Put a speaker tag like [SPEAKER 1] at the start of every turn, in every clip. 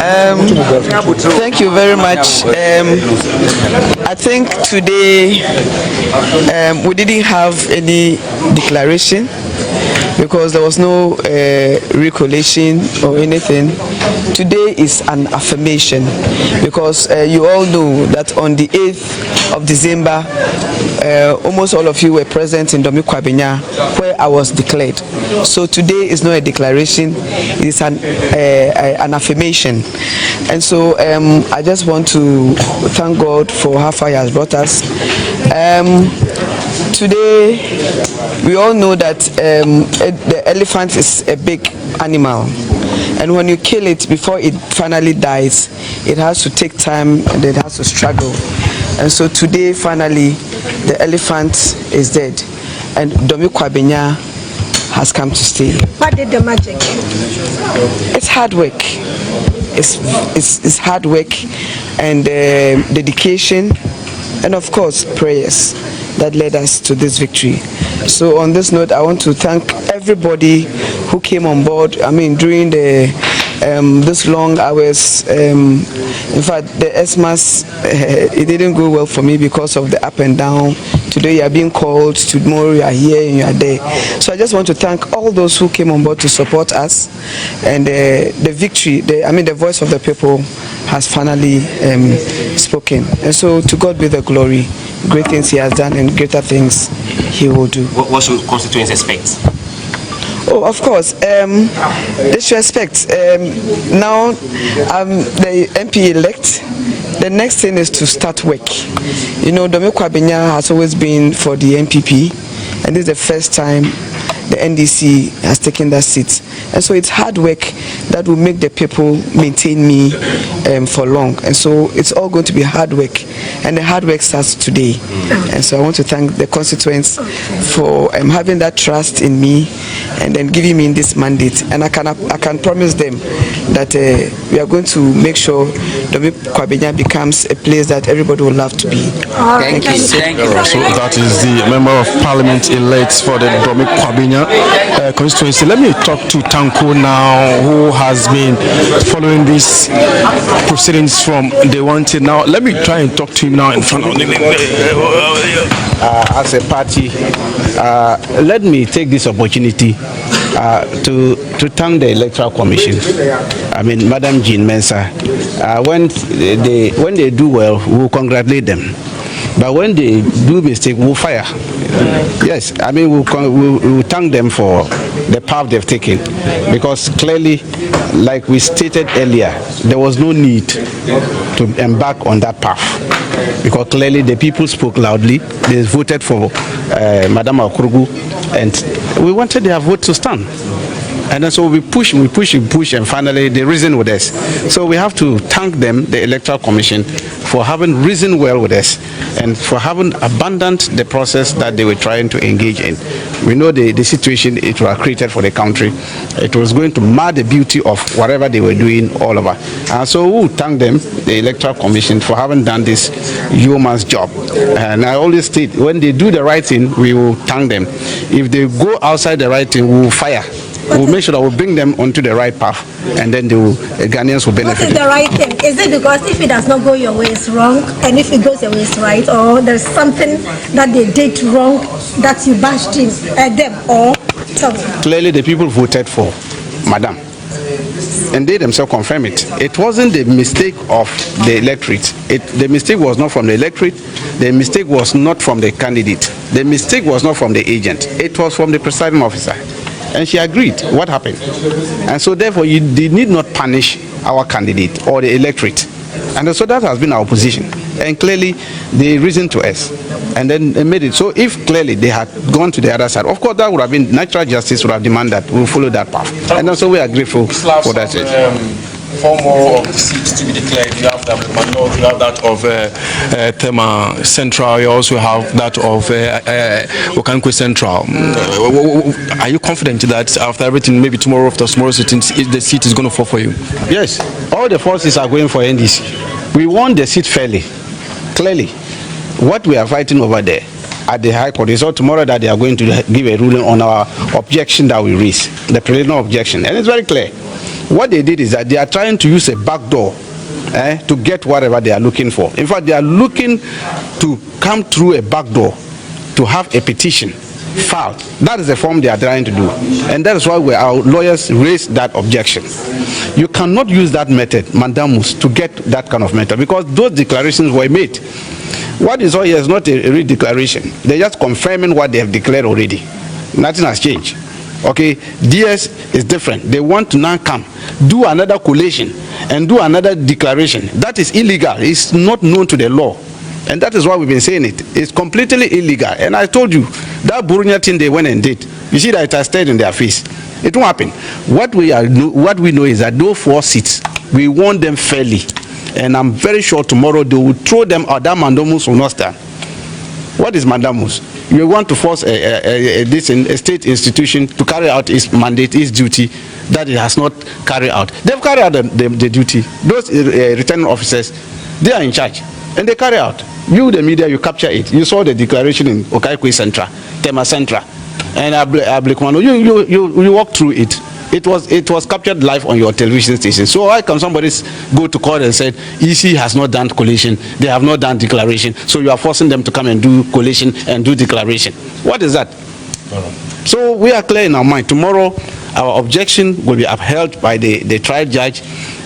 [SPEAKER 1] Thank you very much. I think today we didn't have any declaration because there was no recollection or anything. Today is an affirmation because you all know that on the 8th of December, almost all of you were present in Domi Kwabenya where I was declared. So today is not a declaration, it is an affirmation. And so I just want to thank God for how far He has brought us. Today, we all know that the elephant is a big animal, and when you kill it before it finally dies, it has to take time and it has to struggle. And so today, finally, the elephant is dead, and Domi Kwabenya has come to stay.
[SPEAKER 2] What did the magic?
[SPEAKER 1] It's hard work. It's hard work and dedication, and of course prayers that led us to this victory. So on this note, I want to thank everybody who came on board. I mean, during the this long hours. In fact, the Xmas it didn't go well for me because of the up and down. Today you are being called, tomorrow you are here and you are there. So I just want to thank all those who came on board to support us, and the victory, the voice of the people has finally spoken. And so to God be the glory. Great things He has done and greater things He will do.
[SPEAKER 3] What should constituents expect?
[SPEAKER 1] Oh, of course. They should expect. Now, the MP elect. The next thing is to start work. You know, Domi Kwabenya has always been for the NPP, and this is the first time the NDC has taken that seat. And so it's hard work that will make the people maintain me for long. And so it's all going to be hard work, and the hard work starts today. And so I want to thank the constituents for having that trust in me and then giving me this mandate. And I can promise them that we are going to make sure Domi Kwabenya becomes a place that everybody will love to be.
[SPEAKER 3] Thank you.
[SPEAKER 4] So that is the member of parliament elect for the Domi Kwabenya constituency. Let me talk to Tanko now, who has been following these proceedings from day one till now. Let me try and talk to him now in front of the
[SPEAKER 5] as a party, let me take this opportunity to thank the Electoral Commission. I mean, Madam Jean Mensah. When they do well, we will congratulate them. But when they do mistake, we'll fire. Yes, I mean, we'll thank them for the path they've taken, because clearly, like we stated earlier, there was no need to embark on that path, because clearly the people spoke loudly. They voted for Madam Akurugu, and we wanted their vote to stand. And then so we push, and finally they reasoned with us. So we have to thank them, the Electoral Commission, for having reasoned well with us and for having abandoned the process that they were trying to engage in. We know the situation it was created for the country. It was going to mar the beauty of whatever they were doing all over. And so we thank them, the Electoral Commission, for having done this yeoman's job. And I always state, when they do the right thing, we will thank them. If they go outside the right thing, we will fire. We'll make sure that we'll bring them onto the right path, and then the Ghanaians will benefit.
[SPEAKER 2] What is the right thing? Is it because if it does not go your way, it's wrong, and if it goes your way, it's right, or there's something that they did wrong that you bashed in them, or something?
[SPEAKER 5] Clearly, the people voted for Madam, and they themselves confirm it. It wasn't the mistake of the electorate. The mistake was not from the electorate. The mistake was not from the candidate. The mistake was not from the agent. It was from the presiding officer. And she agreed. What happened? And so therefore you did need not punish our candidate or the electorate. And so that has been our position. And clearly they reasoned to us. And then they made it. So if clearly they had gone to the other side, of course that would have been natural justice would have demanded that we'll follow that path. And so we are grateful for that.
[SPEAKER 4] 4 more seats to be declared. You have that of North, you have that of Tema Central, you also have that of Okankwe Central. Are you confident that after everything, maybe tomorrow, after tomorrow's sitting, the seat is going to fall for you?
[SPEAKER 5] Yes, all the forces are going for NDC. We won the seat fairly, clearly. What we are fighting over there at the High Court is all tomorrow that they are going to give a ruling on our objection that we raised, the preliminary objection, and it's very clear. What they did is that they are trying to use a backdoor to get whatever they are looking for. In fact, they are looking to come through a backdoor to have a petition filed. That is the form they are trying to do, and that is why our lawyers raised that objection. You cannot use that method, mandamus, to get that kind of method, because those declarations were made. What is all here is not a real declaration. They're just confirming what they have declared already. Nothing has changed. Okay, DS is different. They want to now come, do another collation, and do another declaration. That is illegal. It's not known to the law. And that is why we've been saying it. It's completely illegal. And I told you, that Burunya thing they went and did, you see that it has stayed in their face. It won't happen. What we know is that those 4 seats, we want them fairly. And I'm very sure tomorrow they will throw them out. That mandamus will not stand. What is mandamus? You want to force a state institution to carry out its mandate, its duty, that it has not carried out. They've carried out the duty. Those returning officers, they are in charge. And they carry out. You, the media, you capture it. You saw the declaration in Okaikwe Central, Tema Central, and Ablikwano. You walk through it. It was captured live on your television station. So why can somebody go to court and say EC has not done collation, they have not done declaration, so you are forcing them to come and do collation and do declaration? What is that? So we are clear in our mind. Tomorrow, our objection will be upheld by the trial judge,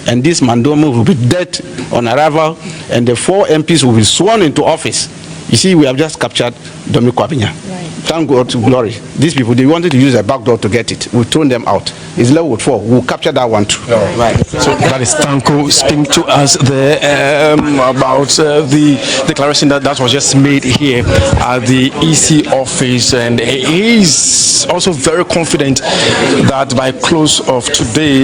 [SPEAKER 5] and this mandamus will be dead on arrival, and the 4 MPs will be sworn into office. You see, we have just captured Domi Kwabinya. Right. Thank God to glory. These people, they wanted to use a backdoor to get it. We've thrown them out. It's level 4. We'll capture that one too.
[SPEAKER 4] Right. So that is Tanko speaking to us there about the declaration that was just made here at the EC office, and he's also very confident that by close of today,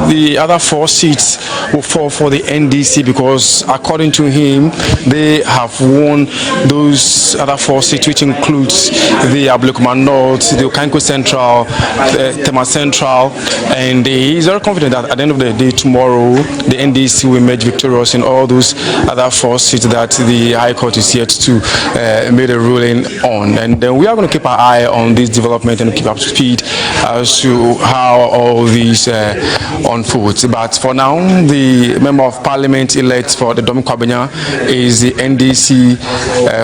[SPEAKER 4] the other 4 seats will fall for the NDC, because according to him, they have won those other 4 seats, which includes the Ablekuma North, the Okaikwe Central, the Tema Central, and he's very confident that at the end of the day tomorrow, the NDC will emerge victorious in all those other 4 seats that the High Court is yet to make a ruling on. And we are going to keep our eye on this development and keep up to speed as to how all these unfolds. But for now, the Member of Parliament elect for the Domi Kwabenya is the NDC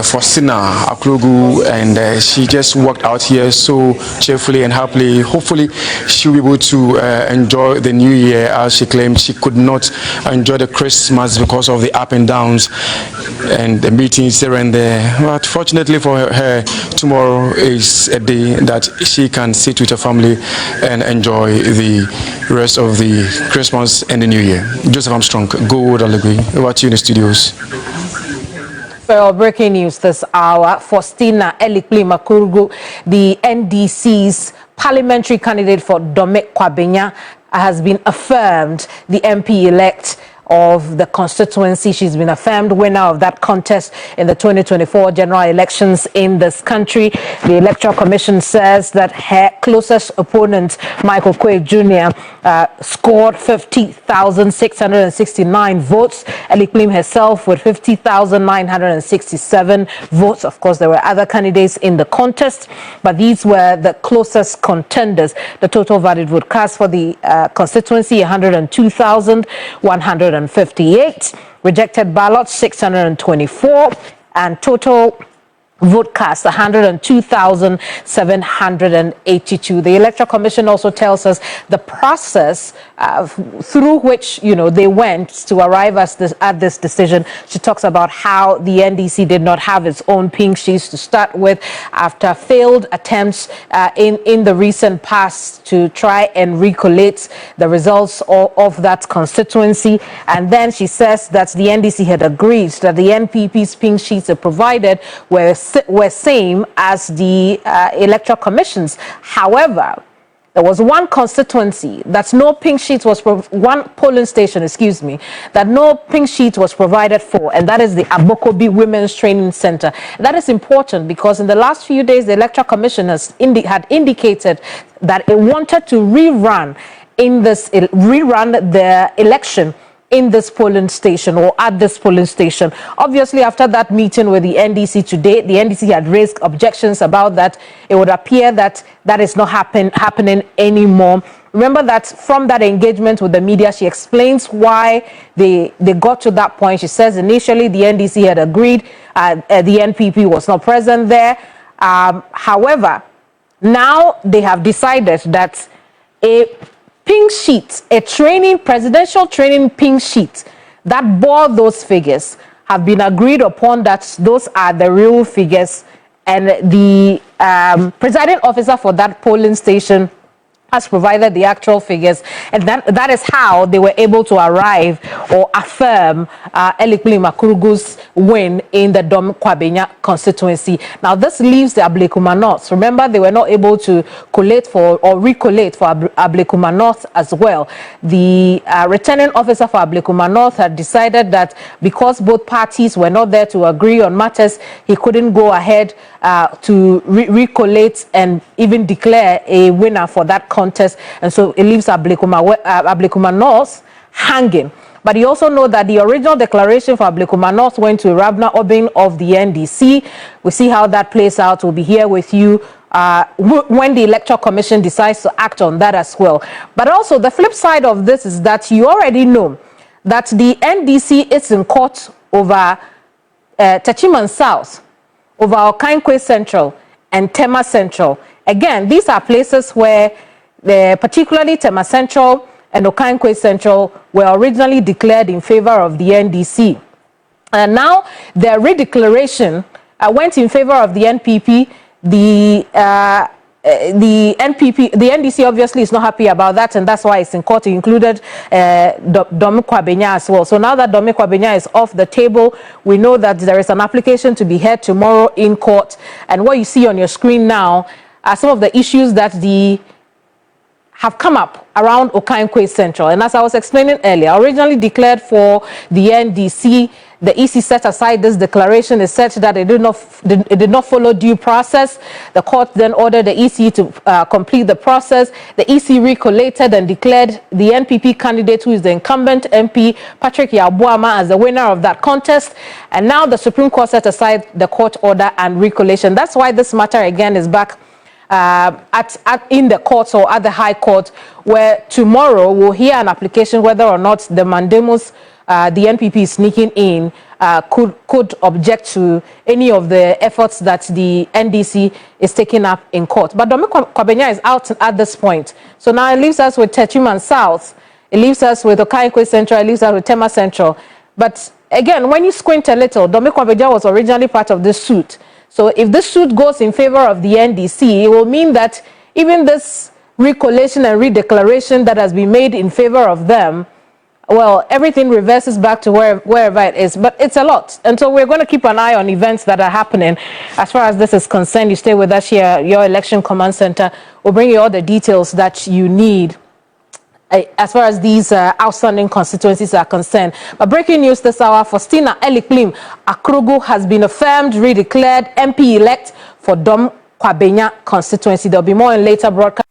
[SPEAKER 4] Faustina Akurugu, and she just walked out here so cheerfully and happily. Hopefully she will be able to enjoy the new year, as she claimed she could not enjoy the Christmas because of the up and downs and the meetings here and there. But fortunately for her, tomorrow is a day that she can sit with her family and enjoy the rest of the Christmas and the new year. Joseph Armstrong, Go Dalegui, over to you in the studios.
[SPEAKER 6] Well, breaking news this hour: Faustina Elikplim Akurugu, the NDC's parliamentary candidate for Domi Kwabenya, has been affirmed the MP-elect of the constituency. She's been affirmed winner of that contest in the 2024 general elections in this country. The Electoral Commission says that her closest opponent, Michael Quay Jr., scored 50,669 votes. Elikplim herself with 50,967 votes. Of course, there were other candidates in the contest, but these were the closest contenders. The total valid vote cast for the constituency, 102,158. Rejected ballots, 624, and total vote cast 102,782. The Electoral Commission also tells us the process through which they went to arrive at this decision. She talks about how the NDC did not have its own pink sheets to start with after failed attempts in the recent past to try and recollate the results of that constituency. And then she says that the NDC had agreed that the NPP's pink sheets are provided were same as the Electoral Commission's. However, there was one constituency that no pink sheet was one polling station, that no pink sheet was provided for, and that is the Abokobi Women's Training Center. That is important because in the last few days, the Electoral Commission had indicated that it wanted to rerun the election in this polling station or at this polling station. Obviously, after that meeting with the NDC today, the NDC had raised objections about that. It would appear that that is not happening anymore. Remember that from that engagement with the media, she explains why they got to that point. She says initially the NDC had agreed, the NPP was not present there. However, now they have decided that a pink sheet, a presidential training pink sheet that bore those figures have been agreed upon, that those are the real figures, and the presiding officer for that polling station has provided the actual figures, and that is how they were able to arrive or affirm Elikplim Akurugu's win in the Dom Kwabenya constituency. Now this leaves the Ablekuma North. Remember, they were not able to collate for or recollate for Ablekuma North as well. The returning officer for Ablekuma North had decided that because both parties were not there to agree on matters, he couldn't go ahead to recollate and even declare a winner for that contest, and so it leaves Ablekuma North hanging. But you also know that the original declaration for Ablekuma North went to Rabna Obin of the NDC. We see how that plays out. We'll be here with you when the Electoral Commission decides to act on that as well. But also the flip side of this is that you already know that the NDC is in court over Techiman South, over Okankwe Central and Tema Central. Again, these are places where particularly Tema Central and Okankwe Central were originally declared in favor of the NDC. And now their redeclaration went in favor of the NPP. The NDC obviously is not happy about that, and that's why it's in court. It included Dome Kwabenya as well. So now that Dome Kwabenya is off the table, we know that there is an application to be heard tomorrow in court. And what you see on your screen now are some of the issues that have come up around Okankwe Central. And as I was explaining earlier, originally declared for the NDC, the EC set aside this declaration. It said that it did not follow due process. The court then ordered the EC to complete the process. The EC recollated and declared the NPP candidate, who is the incumbent MP, Patrick Yabuama, as the winner of that contest. And now the Supreme Court set aside the court order and recollation. That's why this matter again is back in the courts or at the High Court, where tomorrow we'll hear an application whether or not the Mandemus, the NPP is sneaking in, could object to any of the efforts that the NDC is taking up in court. But Dome Kwabenya is out at this point. So now it leaves us with Techiman South, it leaves us with Okankwe Central, it leaves us with Tema Central. But again, when you squint a little, Dome Kwabenya was originally part of this suit. So if this suit goes in favor of the NDC, it will mean that even this recollation and redeclaration that has been made in favor of them, well, everything reverses back to wherever it is. But it's a lot. And so we're going to keep an eye on events that are happening. As far as this is concerned, you stay with us here, your Election Command Center. We'll bring you all the details that you need as far as these outstanding constituencies are concerned. But breaking news this hour, Faustina Elikplim Akurugu has been affirmed, redeclared MP-elect for Dom Kwabenya constituency. There'll be more in later broadcast.